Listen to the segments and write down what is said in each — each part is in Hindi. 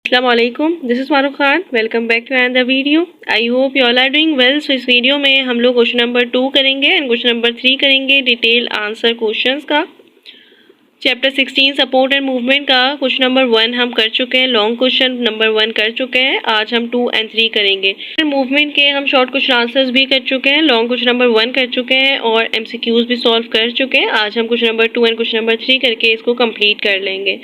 Assalamualaikum, this is Maruf Khan. Welcome back to another video. I hope you all are doing well. So इस वीडियो में हम लोग क्वेश्चन नंबर 2 करेंगे एंड क्वेश्चन नंबर 3 करेंगे डिटेल आंसर क्वेश्चंस का। चैप्टर 16 सपोर्ट एंड मूवमेंट का क्वेश्चन नंबर 1 हम कर चुके हैं, लॉन्ग क्वेश्चन नंबर 1 कर चुके हैं। आज हम 2 एंड 3 करेंगे। मूवमेंट के हम शॉर्ट क्वेश्चन आंसर्स भी कर चुके हैं, लॉन्ग क्वेश्चन नंबर 1 कर चुके हैं और MCQs भी सॉल्व कर चुके हैं। आज हम question number 2 and question number 3 करके इसको कंप्लीट कर लेंगे।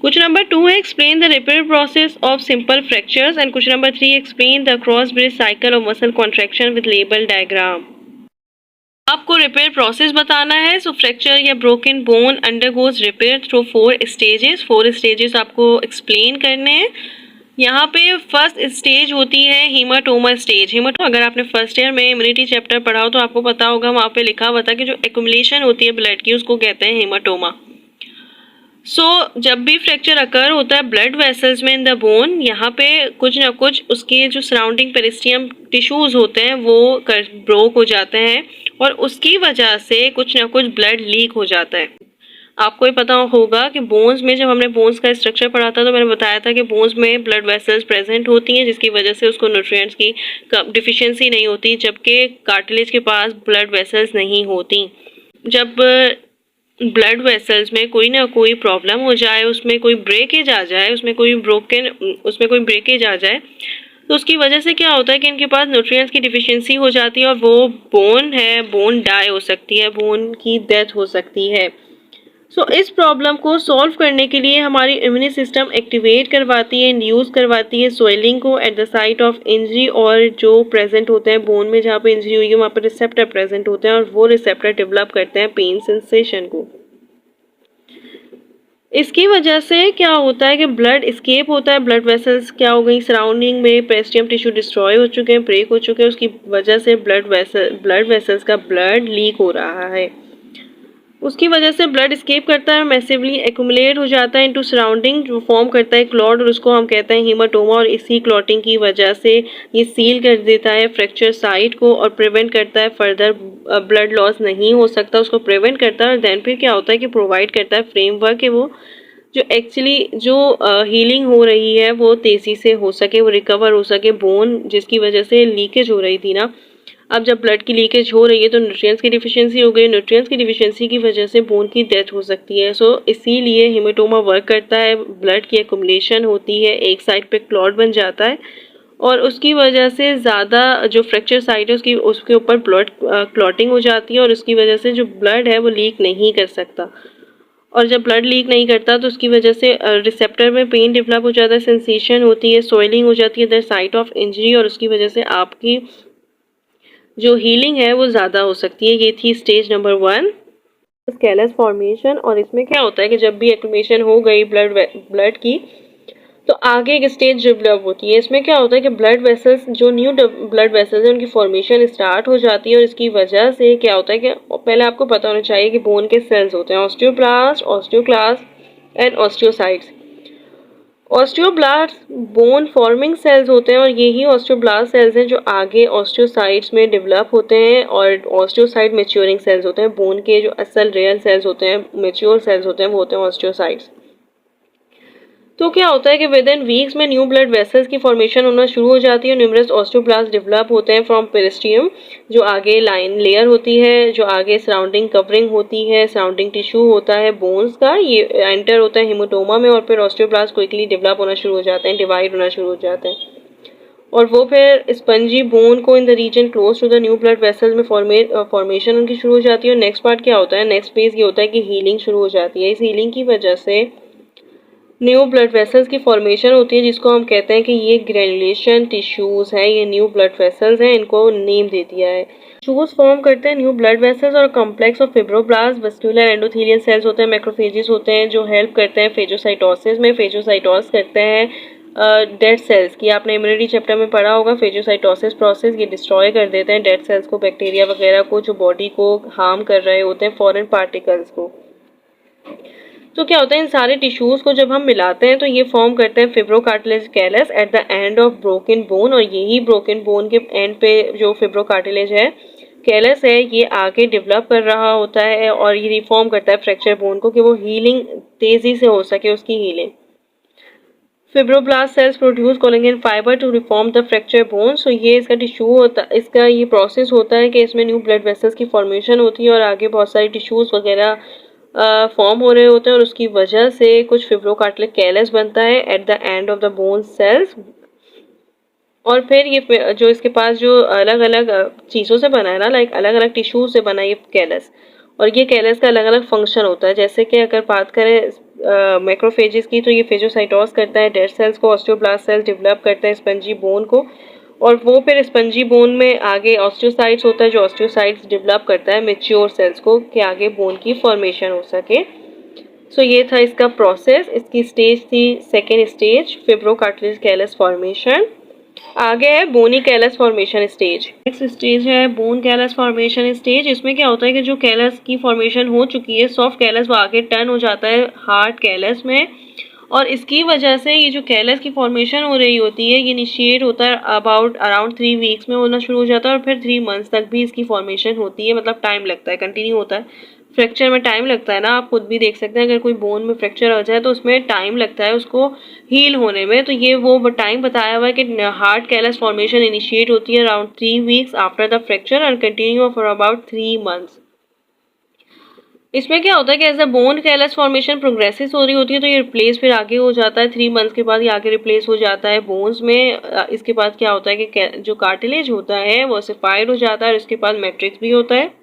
क्वेश्चन नंबर 2 है explain the repair process of simple fractures and question number 3 explain the cross bridge cycle of muscle contraction with label diagram. आपको रिपेयर प्रोसेस बताना है। सो फ्रैक्चर या broken bone undergoes repair through 4 stages. 4 stages आपको एक्सप्लेन करने हैं। यहाँ पे फर्स्ट स्टेज होती है हीमाटोमा स्टेज। अगर आपने फर्स्ट ईयर में इम्यूनिटी चैप्टर पढ़ा हो तो आपको पता होगा, वहाँ पे लिखा हुआ था कि जो एक्यूमुलेशन होती है ब्लड की उसको कहते हैं हीमाटोमा। जब भी फ्रैक्चर अकर होता है ब्लड वेसल्स में इन द बोन, यहाँ पे कुछ ना कुछ उसके जो सराउंडिंग पेरिस्टियम टिश्यूज होते हैं वो ब्रोक हो जाते हैं और उसकी वजह से कुछ ना कुछ ब्लड लीक हो जाता है। आपको ये पता होगा कि बोन्स में जब हमने बोन्स का स्ट्रक्चर पढ़ा था तो मैंने बताया था कि बोन्स में ब्लड वेसल्स प्रेजेंट होती हैं जिसकी वजह से उसको न्यूट्रिएंट्स की डिफिशियंसी नहीं होती, जबकि कार्टिलेज के पास ब्लड वेसल्स नहीं होती। जब ब्लड वेसल्स में कोई ना कोई प्रॉब्लम हो जाए, उसमें कोई ब्रेकेज आ जाए, उसमें कोई ब्रेकेज आ जाए तो उसकी वजह से क्या होता है कि इनके पास न्यूट्रिएंट्स की डिफिशियंसी हो जाती है और वो बोन डाई हो सकती है, बोन की डेथ हो सकती है। इस प्रॉब्लम को सॉल्व करने के लिए हमारी इम्यून सिस्टम एक्टिवेट करवाती है, इंड्यूस करवाती है स्वेलिंग को at the site of injury, और जो प्रेजेंट होते हैं बोन में जहाँ पे इंजरी हुई है वहाँ पर रिसेप्टर प्रेजेंट होते हैं और वो रिसेप्टर डेवलप करते हैं पेन सेंसेशन को। इसकी वजह से क्या होता है कि ब्लड एस्केप होता है, ब्लड वेसल्स क्या हो गई सराउंडिंग में पेरिस्टियम टिश्यू डिस्ट्रॉय हो चुके हैं, ब्रेक हो चुके हैं, उसकी वजह से ब्लड वेसल्स का ब्लड लीक हो रहा है। उसकी वजह से ब्लड एस्केप करता है, मैसिवली एक्यूमुलेट हो जाता है इनटू सराउंडिंग, जो फॉर्म करता है क्लॉट और उसको हम कहते हैं हीमाटोमा, और इसी क्लॉटिंग की वजह से ये सील कर देता है फ्रैक्चर साइट को और प्रिवेंट करता है फर्दर ब्लड लॉस नहीं हो सकता, उसको प्रिवेंट करता है। और देन फिर क्या होता है कि प्रोवाइड करता है फ्रेमवर्क कि वो जो एक्चुअली जो हीलिंग हो रही है वो तेज़ी से हो सके, वो रिकवर हो सके बोन जिसकी वजह से लीकेज हो रही थी ना। अब जब ब्लड की लीकेज हो रही है तो न्यूट्रिएंट्स की डिफिशियंसी हो गई, न्यूट्रिएंट्स की डिफिशियंसी की वजह से बोन की डेथ हो सकती है। इसीलिए हीमाटोमा वर्क करता है, ब्लड की एक्यूमुलेशन होती है, एक साइड पे क्लॉट बन जाता है और उसकी वजह से ज़्यादा जो फ्रैक्चर साइट है उसके ऊपर ब्लड क्लॉटिंग हो जाती है और उसकी वजह से जो ब्लड है वो लीक नहीं कर सकता। और जब ब्लड लीक नहीं करता तो उसकी वजह से रिसेप्टर में पेन डेवलप हो जाता है, सेंसेशन होती है, सोइलिंग हो जाती है द साइट ऑफ इंजरी, और उसकी वजह से आपकी जो हीलिंग है वो ज़्यादा हो सकती है। ये थी स्टेज नंबर 1 कैलस फॉर्मेशन। और इसमें क्या होता है कि जब भी एक्यूमुलेशन हो गई ब्लड की तो आगे एक स्टेज डेवलप होती है। इसमें क्या होता है कि ब्लड वेसल्स जो न्यू ब्लड वेसल्स हैं उनकी फॉर्मेशन स्टार्ट हो जाती है और इसकी वजह से क्या होता है कि पहले आपको पता होना चाहिए कि बोन के सेल्स होते हैं osteoblast, osteoclast and osteocytes. Osteoblast bone forming sales होते हैं और यही ऑस्टियोब्लास्ट सेल्स हैं जो आगे ऑस्टियोसाइट्स में डेवलप होते हैं और ऑस्टियोसाइट मैच्योरिंग सेल्स होते हैं। बोन के जो असल रियल सेल्स होते हैं, मैच्योर सेल्स होते हैं, वो होते हैं ऑस्टियोसाइट्स। तो क्या होता है कि विद इन वीक्स में न्यू ब्लड वेसल्स की फॉर्मेशन होना शुरू हो जाती है, न्यूमरस ऑस्टियोब्लास्ट डेवलप होते हैं फ्रॉम पेरिस्टियम, जो आगे लाइन लेयर होती है, जो आगे सराउंडिंग कवरिंग होती है, सराउंडिंग टिश्यू होता है बोन्स का, ये एंटर होता है हीमाटोमा में और फिर ऑस्टियोब्लास्ट क्विकली डेवलप होना शुरू हो जाते हैं, डिवाइड होना शुरू हो जाते हैं और वो फिर स्पंजी बोन को in the region close to the new blood vessels में फॉर्मेशन उनकी शुरू हो जाती है। और नेक्स्ट पार्ट क्या होता है, नेक्स्ट फेज ये होता है कि हीलिंग शुरू हो जाती है। इस हीलिंग की वजह से न्यू ब्लड वेसल्स की फॉर्मेशन होती है जिसको हम कहते हैं कि ये ग्रेनुलेशन टिश्यूज हैं, ये न्यू ब्लड वेसल्स हैं, इनको नेम दे दिया है। टिश्यूज फॉर्म करते हैं न्यू ब्लड वेसल्स और complex of fibroblast, vascular endothelial cells होते हैं, मैक्रोफेजेस होते हैं जो हेल्प करते हैं फेगोसाइटोसिस में, फेगोसाइटोस करते हैं डेड सेल्स की। आपने इम्यूनिटी चैप्टर में पढ़ा होगा फेगोसाइटोसिस प्रोसेस, ये डिस्ट्रॉय कर देते हैं डेड सेल्स को, बैक्टीरिया वगैरह को जो बॉडी को हार्म कर रहे होते हैं, फॉरेन पार्टिकल्स को। तो क्या होता है इन सारे टिश्यूज को जब हम मिलाते हैं तो ये फॉर्म करते हैं fibrocartilage callus at the end of broken bone, और यही ब्रोकन बोन के एंड पे जो फिब्रोकार्टिलेज है कैलस है ये आगे डेवलप कर रहा होता है और ये रिफॉर्म करता है फ्रैक्चर बोन को कि वो हीलिंग तेजी से हो सके, उसकी healing. Fibroblast cells produce collagen fibre to reform the fracture bone. So ये इसका टिश्यू होता है, इसका ये प्रोसेस होता है कि इसमें न्यू ब्लड वेसल्स की फॉर्मेशन होती है और आगे बहुत सारी टिश्यूज वगैरह फॉर्म हो रहे होते हैं और उसकी वजह से कुछ फिब्रोकार्टिलेज कैलस बनता है eight the end of the bone cells. और फिर ये जो इसके पास जो अलग अलग चीज़ों से बना है ना, लाइक अलग अलग टिश्यू से बना है ये कैलस, और ये कैलस का अलग अलग फंक्शन होता है। जैसे कि अगर बात करें मैक्रोफेजेस की, तो ये फेजोसाइटोस करता है डेड सेल्स को, ऑस्टियोब्लास्ट सेल्स डेवलप करता है स्पंजी बोन को, और वो फिर स्पंजी बोन में आगे ऑस्टियोसाइट्स होता है जो ऑस्टियोसाइट्स डेवलप करता है मेच्योर सेल्स को कि आगे बोन की फॉर्मेशन हो सके। सो ये था इसका प्रोसेस। इसकी स्टेज थी second stage, fibrocartilage callus formation. आगे है bony callus formation stage. Next stage है बोन कैलस फॉर्मेशन स्टेज। इसमें क्या होता है कि जो कैलस की फॉर्मेशन हो चुकी है, सॉफ्ट कैलस, वो आगे टर्न हो जाता है हार्ड कैलस में, और इसकी वजह से ये जो कैलस की फॉर्मेशन हो रही होती है ये इनिशिएट होता है अराउंड 3 वीक्स में होना शुरू हो जाता है और फिर 3 मंथ्स तक भी इसकी फॉर्मेशन होती है। मतलब टाइम लगता है, कंटिन्यू होता है। फ्रैक्चर में टाइम लगता है ना, आप खुद भी देख सकते हैं, अगर कोई बोन में फ्रैक्चर हो जाए तो उसमें टाइम लगता है उसको हील होने में। तो ये वो टाइम बताया हुआ है कि हार्ड कैलस फॉर्मेशन इनिशिएट होती है around 3 weeks after the fracture and continue for about 3 months. इसमें क्या होता है कि as a bone callus formation progresses हो रही होती है तो ये रिप्लेस फिर आगे हो जाता है 3 मंथ्स के बाद, ये आगे रिप्लेस हो जाता है बोन्स में। इसके बाद क्या होता है कि जो कार्टिलेज होता है वो ओसिफाइड हो जाता है और इसके पास मैट्रिक्स भी होता है।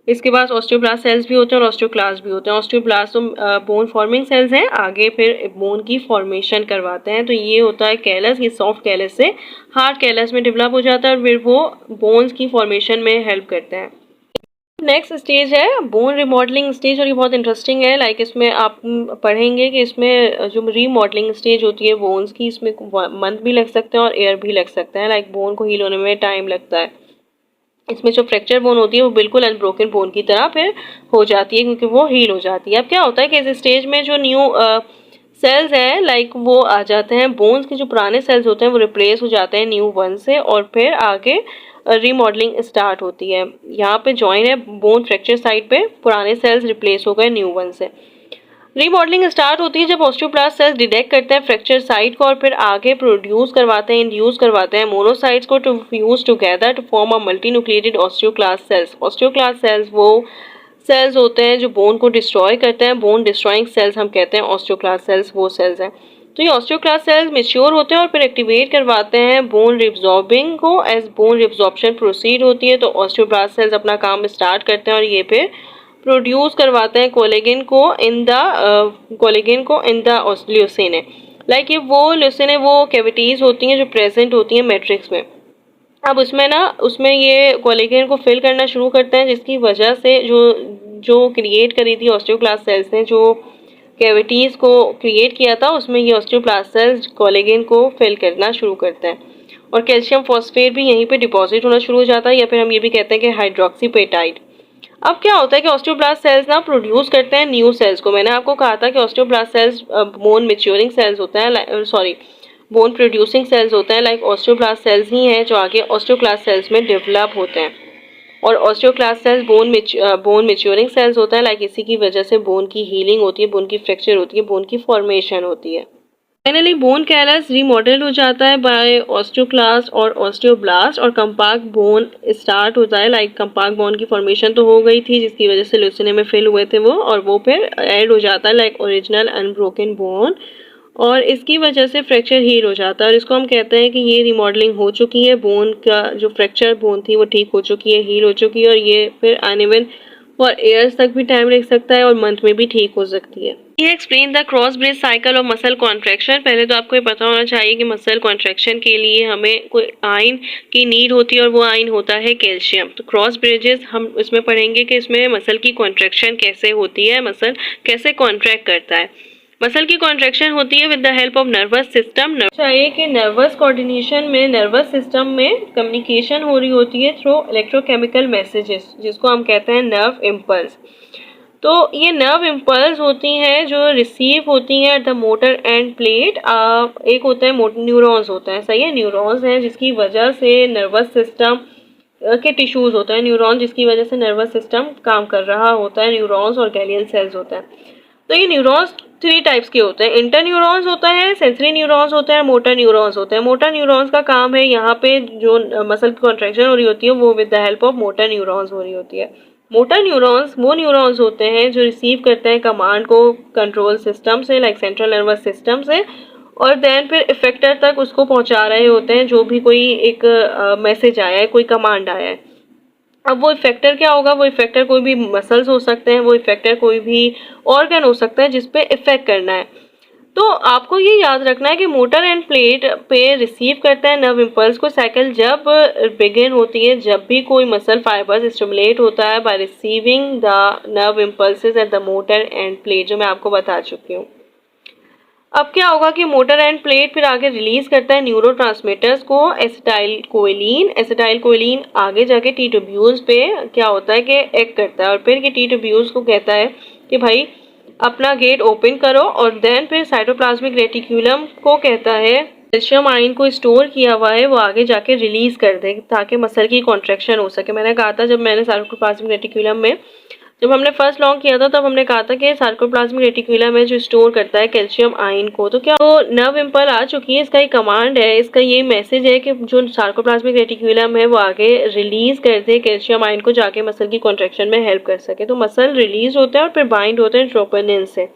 इसके पास ऑस्टियोब्लास्ट सेल्स भी होते हैं और ऑस्टियोक्लास्ट भी होते हैं। ऑस्टियोब्लास्ट तो बोन फॉर्मिंग सेल्स हैं, आगे फिर बोन की फॉर्मेशन करवाते हैं। तो ये होता है कैलस, ये सॉफ्ट कैलस से हार्ड कैलस में डेवलप हो जाता है और फिर वो बोन्स की फॉर्मेशन में हेल्प करते हैं। नेक्स्ट स्टेज है बोन रिमॉडलिंग स्टेज, और ये बहुत इंटरेस्टिंग है। लाइक इसमें आप पढ़ेंगे कि इसमें जो रीमॉडलिंग स्टेज होती है बोन्स की, इसमें मंथ भी लग सकते हैं और ईयर भी लग सकते हैं। लाइक बोन को हील होने में टाइम लगता है। इसमें जो फ्रैक्चर बोन होती है वो बिल्कुल अनब्रोकन बोन की तरह फिर हो जाती है क्योंकि वो हील हो जाती है। अब क्या होता है कि इस स्टेज में जो न्यू सेल्स हैं लाइक वो आ जाते हैं, बोन्स के जो पुराने सेल्स होते हैं वो रिप्लेस हो जाते हैं न्यू वन से, और फिर आगे रीमॉडलिंग स्टार्ट होती है। यहाँ पे जॉइन है बोन फ्रैक्चर साइड पे, पुराने सेल्स रिप्लेस हो गए न्यू वन से। रीमॉडलिंग स्टार्ट होती है जब ऑस्टियोब्लास्ट सेल्स डिटेक्ट करते हैं फ्रैक्चर साइट को और फिर आगे प्रोड्यूस करवाते हैं, इंड्यूस करवाते हैं मोनोसाइट्स को to fuse together to form a multinucleated osteoclast cells. Osteoclast cells वो सेल्स होते हैं जो बोन को डिस्ट्रॉय करते हैं, बोन डिस्ट्रॉइंग सेल्स हम कहते हैं ऑस्टियोक्लास्ट सेल्स, वो सेल्स हैं। तो ये ऑस्टियोक्लास्ट सेल्स मेच्योर होते हैं और फिर एक्टिवेट करवाते हैं बोन रिब्जॉर्बिंग को। एज बोन रिब्जॉर्प्शन प्रोसीड होती है तो ऑस्टियोब्लास्ट सेल्स अपना काम स्टार्ट करते हैं और ये फिर प्रोड्यूस करवाते हैं कोलेजन को इन द ल्यूसिन। लाइक ये वो ल्यूसिन है, वो कैविटीज होती हैं जो प्रेजेंट होती हैं मैट्रिक्स में। अब उसमें ये कोलेजन को फिल करना शुरू करते हैं जिसकी वजह से जो क्रिएट करी थी ऑस्टियोक्लास्ट सेल्स ने, जो कैविटीज को क्रिएट किया था, उसमें ये ऑस्टियोक्लास्ट सेल्स कोलेजन को फिल करना शुरू करते हैं और कैल्शियम फॉस्फेट भी यहीं पे डिपॉजिट होना शुरू हो जाता है, या फिर हम ये भी कहते हैं कि हाइड्रोक्सीपेटाइड। अब क्या होता है कि ऑस्टियोब्लास्ट सेल्स ना प्रोड्यूस करते हैं न्यू सेल्स को। मैंने आपको कहा था कि osteoblast cells bone maturing cells होते हैं, सॉरी बोन प्रोड्यूसिंग सेल्स होते हैं। लाइक ऑस्टियोब्लास्ट सेल्स ही हैं जो आगे ऑस्टियोक्लास्ट सेल्स में डेवलप होते हैं, और osteoclast cells bone maturing cells होते हैं। लाइक इसी की वजह से बोन की हीलिंग होती है, बोन की फ्रैक्चर होती है, बोन की फॉर्मेशन होती है। फाइनली बोन कैलस रीमॉडल हो जाता है बाय ऑस्टियोक्लास्ट और ऑस्टियोब्लास्ट और कंपाक्ट बोन स्टार्ट होता है। लाइक कंपाक्ट बोन की फॉर्मेशन तो हो गई थी जिसकी वजह से ल्यूसिन में फिल हुए थे वो, और वो फिर ऐड हो जाता है लाइक ओरिजिनल अनब्रोकन बोन, और इसकी वजह से फ्रैक्चर हील हो जाता है और इसको हम कहते हैं कि ये रिमॉडलिंग हो चुकी है। बोन का जो फ्रैक्चर बोन थी वो ठीक हो चुकी है, हील हो चुकी है, और ये फिर अनइवन फॉर ईयर्स तक भी टाइम लग सकता है और मंथ में भी ठीक हो सकती है। ये explain the cross bridge cycle of muscle contraction. पहले तो आपको ये पता होना चाहिए कि मसल कॉन्ट्रैक्शन के लिए हमें कोई आयन की नीड होती है और वो आयन होता है कैल्शियम। तो क्रॉस ब्रिजेस हम इसमें पढ़ेंगे कि इसमें मसल की कॉन्ट्रैक्शन कैसे होती है, मसल कैसे कॉन्ट्रैक्ट करता है। मसल की कॉन्ट्रैक्शन होती है with the help of nervous system. चाहिए कि नर्वस कोऑर्डिनेशन में नर्वस सिस्टम में कम्युनिकेशन हो रही होती है थ्रू इलेक्ट्रोकेमिकल मैसेजेस, जिसको हम कहते हैं नर्व इम्पल्स। तो ये नर्व इम्पल्स होती हैं जो रिसीव होती हैं eight the motor end plate. एक होता है न्यूरॉन्स होता है, सही है, न्यूरॉन्स हैं जिसकी वजह से नर्वस सिस्टम के टिश्यूज होता है न्यूरॉन, जिसकी वजह से नर्वस सिस्टम काम कर रहा होता है, न्यूरॉन्स और गैलियल सेल्स होता है। तो ये न्यूरॉन्स 3 टाइप्स के होते हैं, इंटर न्यूरॉन्स होता है, सेंसरी न्यूरॉन्स होता है, मोटर न्यूरॉन्स होते हैं। मोटर न्यूरॉन्स का काम है यहाँ पे जो मसल की कॉन्ट्रैक्शन हो रही होती है वो with the help of motor neurons हो रही होती है। मोटर न्यूरॉन्स वो न्यूरॉन्स होते हैं जो रिसीव करते हैं कमांड को कंट्रोल सिस्टम से, लाइक सेंट्रल नर्वस सिस्टम से, और देन फिर इफेक्टर तक उसको पहुंचा रहे होते हैं जो भी कोई एक मैसेज आया है, कोई कमांड आया है। अब वो इफेक्टर क्या होगा, वो इफेक्टर कोई भी मसल्स हो सकते हैं, वो इफेक्टर कोई भी ऑर्गन हो सकता है जिसपे इफेक्ट करना है। तो आपको ये याद रखना है कि मोटर एंड प्लेट पे रिसीव करता है नर्व इम्पल्स को साइकिल जब बिगिन होती है, जब भी कोई मसल फाइबर्स स्टिमुलेट होता है by receiving the nerve impulses at the motor end plate, जो मैं आपको बता चुकी हूँ। अब क्या होगा कि मोटर एंड प्लेट फिर आगे रिलीज करता है न्यूरोट्रांसमीटर्स को, एसिटाइल कोलिन। एसिटाइल कोलिन आगे जाके टी ट्यूब्यूल्स पे क्या होता है कि एक्ट करता है, और फिर ये टी ट्यूब्यूल्स को कहता है कि भाई अपना गेट ओपन करो, और देन फिर साइटोप्लाज्मिक रेटिक्यूलम को कहता है कैल्शियम आयन को स्टोर किया हुआ है वो आगे जाके रिलीज कर दे ताकि मसल की कॉन्ट्रैक्शन हो सके। मैंने कहा था जब मैंने साइटोप्लाज्मिक रेटिक्यूलम में जब हमने फर्स्ट लॉन्ग किया था तब हमने कहा था कि सार्कोप्लाज्मिक रेटिकुलम है जो स्टोर करता है कैल्शियम आयन को। तो क्या वो नर्व इम्पल आ चुकी है, इसका एक कमांड है, इसका ये मैसेज है कि जो सार्कोप्लाज्मिक रेटिकुलम है वो आगे रिलीज कर दे कैल्शियम आयन को जाके मसल की कॉन्ट्रैक्शन में हेल्प कर सके। तो मसल रिलीज होता है और फिर बाइंड होते हैं ट्रोपोनिन से।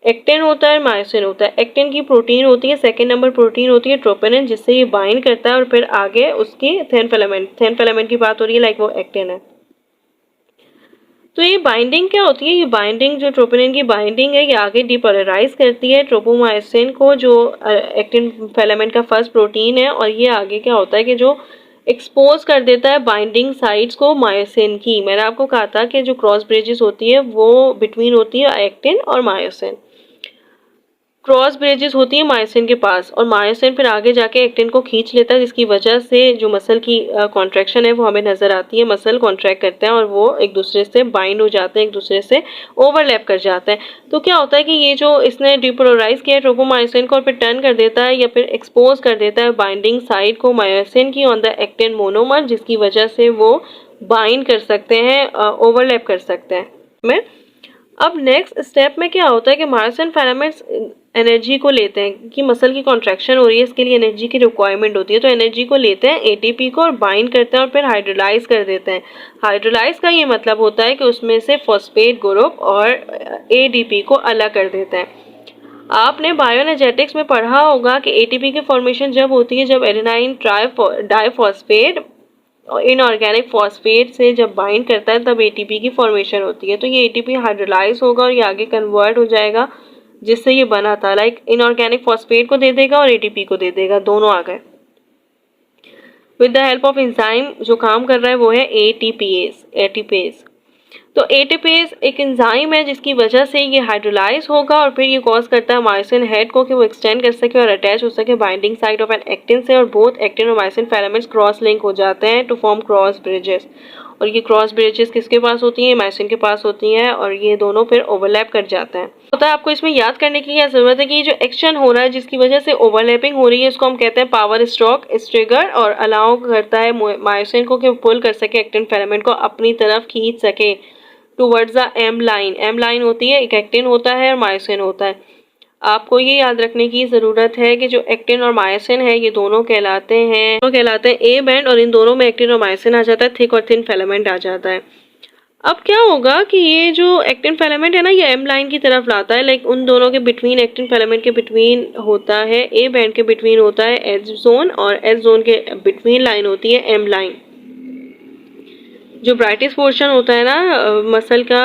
एक्टिन होता है, मायोसिन होता है। एक्टिन की प्रोटीन होती है, सेकेंड नंबर प्रोटीन होती है ट्रोपोनिन, जिससे ये बाइंड करता है और फिर आगे उसकी थिन फिलामेंट की बात हो रही है, लाइक वो एक्टिन है। तो ये बाइंडिंग क्या होती है, ये बाइंडिंग जो ट्रोपोनिन की बाइंडिंग है ये आगे डिपोलराइज करती है ट्रोपोमायोसिन को, जो एक्टिन फिलामेंट का फर्स्ट प्रोटीन है, और ये आगे क्या होता है कि जो एक्सपोज कर देता है बाइंडिंग साइट्स को मायोसिन की। मैंने आपको कहा था कि जो क्रॉस ब्रिजेस होती है वो बिटवीन होती है एक्टिन और मायोसिन। क्रॉस ब्रिजेस होती है मायोसिन के पास, और मायोसिन फिर आगे जाके एक्टिन को खींच लेता है, जिसकी वजह से जो मसल की कॉन्ट्रैक्शन है वो हमें नजर आती है। मसल कॉन्ट्रैक्ट करते हैं और वो एक दूसरे से बाइंड हो जाते हैं, एक दूसरे से ओवरलैप कर जाते हैं। तो क्या होता है कि ये जो इसने डिपोलराइज किया ट्रोपोमायोसिन को और फिर टर्न कर देता है या फिर एक्सपोज कर देता है बाइंडिंग साइड को मायोसिन की ऑन द एक्टिन मोनोमर, जिसकी वजह से वो बाइंड कर सकते हैं, ओवरलैप कर सकते हैं में। अब नेक्स्ट स्टेप में क्या होता है कि मायोसिन फिलामेंट्स एनर्जी को लेते हैं कि मसल की कॉन्ट्रैक्शन हो रही है, इसके लिए एनर्जी की रिक्वायरमेंट होती है, तो एनर्जी को लेते हैं एटीपी को और बाइंड करते हैं और फिर हाइड्रोलाइज कर देते हैं। हाइड्रोलाइज का ये मतलब होता है कि उसमें से फॉस्फेट ग्रुप और एडीपी को अलग कर देते हैं। आपने बायोएनर्जेटिक्स में पढ़ा होगा कि एटीपी की फॉर्मेशन जब होती है जब एडेनाइन डाइफॉस्फेट इनऑर्गेनिक फॉस्फेट से जब बाइंड करता है तब एटीपी की फॉर्मेशन होती है। तो ये एटीपी हाइड्रोलाइज होगा और ये आगे कन्वर्ट हो जाएगा, जिससे ये बना था, लाइक इनऑर्गेनिक फॉस्फेट को दे देगा और एटीपी को दे देगा, दोनों आ गए with the help of enzyme. जो काम कर रहा है वो है एटीपेज। तो एटीपेज एक एंजाइम है जिसकी वजह से ये हाइड्रोलाइज होगा और फिर ये कॉज करता है मायोसिन हेड को कि वो एक्सटेंड कर सके और अटैच हो सके binding site of an actin से, और बोथ एक्टिन और मायोसिन फिलामेंट्स क्रॉस लिंक हो जाते हैं टू फॉर्म क्रॉस ब्रिजेस। और ये क्रॉस ब्रिजेस किसके पास होती हैं, मायोसिन के पास होती हैं, और ये दोनों फिर ओवरलैप कर जाते हैं। होता है आपको इसमें याद करने की क्या जरूरत है कि ये जो एक्शन हो रहा है जिसकी वजह से ओवरलैपिंग हो रही है उसको हम कहते हैं पावर स्ट्रोक। ट्रिगर और अलाउ करता है मायोसिन को कि पुल कर सके एक्टिन फिलामेंट को अपनी तरफ खींच सके towards the M line. M line होती है, एक एक्टिन होता है और मायोसिन होता है। आपको ये याद रखने की ज़रूरत है कि जो एक्टिन और मायोसिन है ये दोनों कहलाते हैं ए बैंड, और इन दोनों में एक्टिन और मायोसिन आ जाता है, थिक और थिन फिलामेंट आ जाता है। अब क्या होगा कि ये जो एक्टिन फिलामेंट है ना ये एम लाइन की तरफ लाता है, लाइक उन दोनों के बिटवीन, एक्टिन फिलामेंट के बिटवीन होता है ए बैंड के बिटवीन होता है एच जोन, और एच जोन के बिटवीन लाइन होती है एम लाइन। जो ब्राइटेस्ट पोर्शन होता है ना मसल का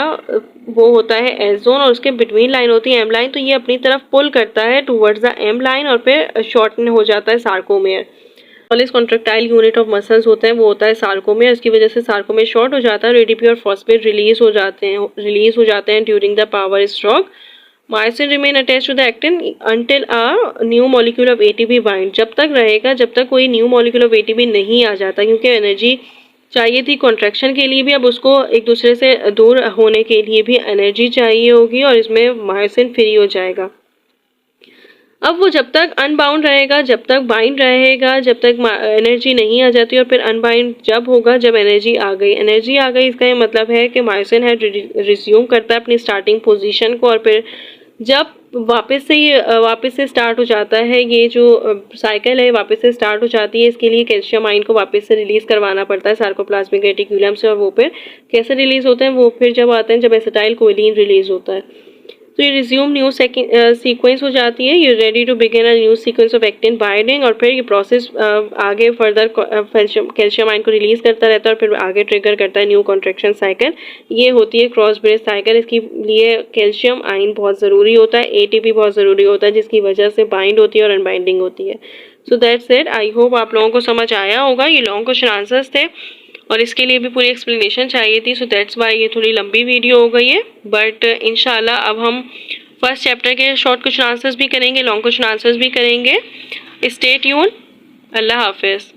वो होता है एस जोन, और उसके बिटवीन लाइन होती है एम लाइन। तो ये अपनी तरफ पुल करता है टूवर्ड्स द एम लाइन और फिर शॉर्टन हो जाता है sarcomere. Smallest contractile unit of muscles होता है वो होता है सार्कोमेयर। इसकी वजह से सार्कोमेयर शॉर्ट हो जाता है और एटीपी और फॉस्फेट रिलीज हो जाते हैं during the power stroke. Myosin remain attach to the actin until a new molecule of ATP bind. जब तक रहेगा जब तक कोई न्यू मॉलिक्यूल ऑफ एटीपी नहीं आ जाता, क्योंकि एनर्जी चाहिए थी कॉन्ट्रैक्शन के लिए भी, अब उसको एक दूसरे से दूर होने के लिए भी एनर्जी चाहिए होगी, और इसमें मायोसिन फ्री हो जाएगा। अब वो जब तक अनबाउंड रहेगा, जब तक बाइंड रहेगा, जब तक एनर्जी नहीं आ जाती, और फिर अनबाइंड जब होगा जब एनर्जी आ गई। एनर्जी आ गई इसका ये मतलब है कि मायोसिन हेड रिज्यूम करता है अपनी स्टार्टिंग पोजीशन को, और फिर जब वापस से स्टार्ट हो जाता है, ये जो साइकिल है वापस से स्टार्ट हो जाती है। इसके लिए कैल्शियम आयन को वापस से रिलीज करवाना पड़ता है सार्कोप्लाज्मिक रेटिक्यूलम से, और वो फिर कैसे रिलीज होते हैं, वो फिर जब आते हैं जब एसिटाइल कोलिन रिलीज होता है। तो ये रिज्यूम न्यू सीक्वेंस हो जाती है, you ready to begin a new sequence of actin binding, और फिर ये प्रोसेस आगे फर्दर कैल्शियम आयन को रिलीज करता रहता है, और फिर आगे ट्रिगर करता है न्यू कॉन्ट्रैक्शन साइकिल। ये होती है क्रॉस ब्रेथ साइकिल। इसके लिए कैल्शियम आयन बहुत ज़रूरी होता है, एटीपी बहुत ज़रूरी होता है, जिसकी वजह से बाइंड होती है और अनबाइंडिंग होती है। So that's it. I hope आप लोगों को समझ आया होगा। ये लॉन्ग क्वेश्चन आंसर्स थे और इसके लिए भी पूरी एक्सप्लेनेशन चाहिए थी, सो दैट्स वाई ये थोड़ी लंबी वीडियो हो गई है। बट इंशाल्लाह अब हम फर्स्ट चैप्टर के शॉर्ट क्वेश्चन आंसर्स भी करेंगे, लॉन्ग क्वेश्चन आंसर्स भी करेंगे। Stay tune. अल्लाह हाफिज़।